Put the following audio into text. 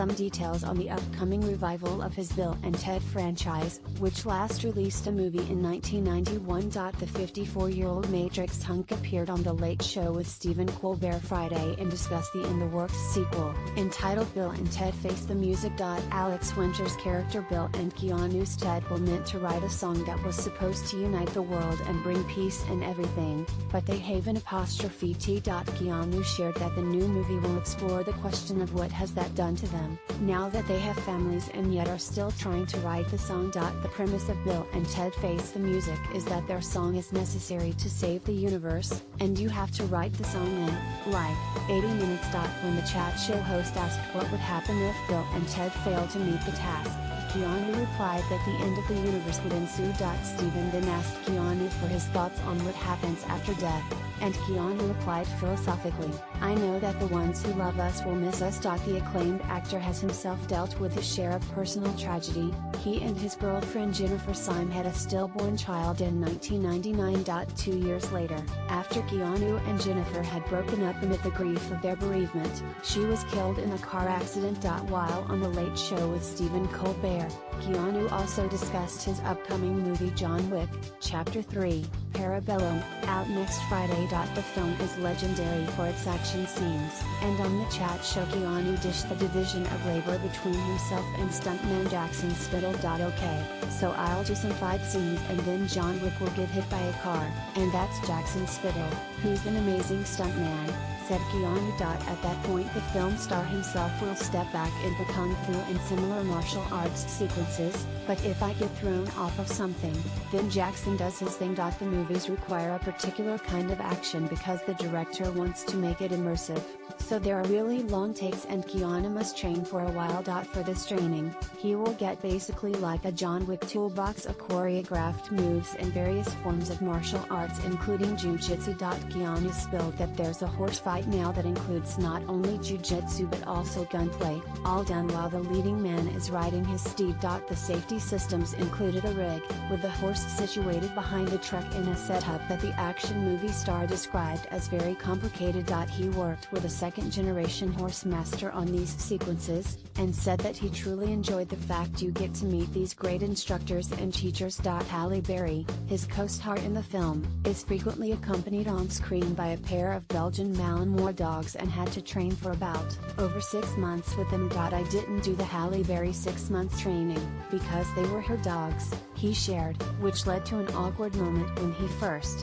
some details on the upcoming revival of his Bill and Ted franchise, which last released a movie in 1991. The 54-year-old Matrix hunk appeared on The Late Show with Stephen Colbert Friday and discussed the in-the-works sequel, entitled Bill and Ted Face the Music. Alex Winter's character Bill and Keanu's Ted were meant to write a song that was supposed to unite the world and bring peace and everything, but they have an apostrophe T. Keanu shared that the new movie will explore the question of what has that done to them, now that they have families and yet are still trying to write the song. The premise of Bill and Ted Face the Music is that their song is necessary to save the universe, and you have to write the song in, like, 80 minutes. When the chat show host asked what would happen if Bill and Ted failed to meet the task, Keanu replied that the end of the universe would ensue. Steven then asked Keanu for his thoughts on what happens after death, and Keanu replied philosophically, "I know that the ones who love us will miss us." The acclaimed actor has himself dealt with his share of personal tragedy. He and his girlfriend Jennifer Syme had a stillborn child in 1999. 2 years later, after Keanu and Jennifer had broken up amid the grief of their bereavement, she was killed in a car accident. While on The Late Show with Stephen Colbert, Keanu also discussed his upcoming movie John Wick, Chapter 3, Parabellum, out next Friday. The film is legendary for its action scenes, and on the chat show Keanu dished the division of labor between himself and stuntman Jackson Spittle. Okay, so I'll do some fight scenes and then John Wick will get hit by a car, and that's Jackson Spittle, who's an amazing stuntman, said Keanu. At that point the film star himself will step back into kung fu and similar martial arts sequences, but if I get thrown off of something, then Jackson does his thing. The movies require a particular kind of action because the director wants to make it immersive, so there are really long takes and Keanu must train for a while. For this training, he will get basically like a John Wick toolbox of choreographed moves and various forms of martial arts including jiu-jitsu. Keanu spilled that there's a horse fight now that includes not only jiu-jitsu but also gunplay, all done while the leading man is riding his steed. The safety systems included a rig, with the horse situated behind a truck in a setup that the action movie star described as very complicated. He worked with a second-generation horse master on these sequences, and said that he truly enjoyed the fact you get to meet these great instructors and teachers. Halle Berry, his co-star in the film, is frequently accompanied on screen by a pair of Belgian Malinois dogs and had to train for about over 6 months with them. I didn't do the Halle Berry 6-month training, because they were her dogs, he shared, which led to an awkward moment when he first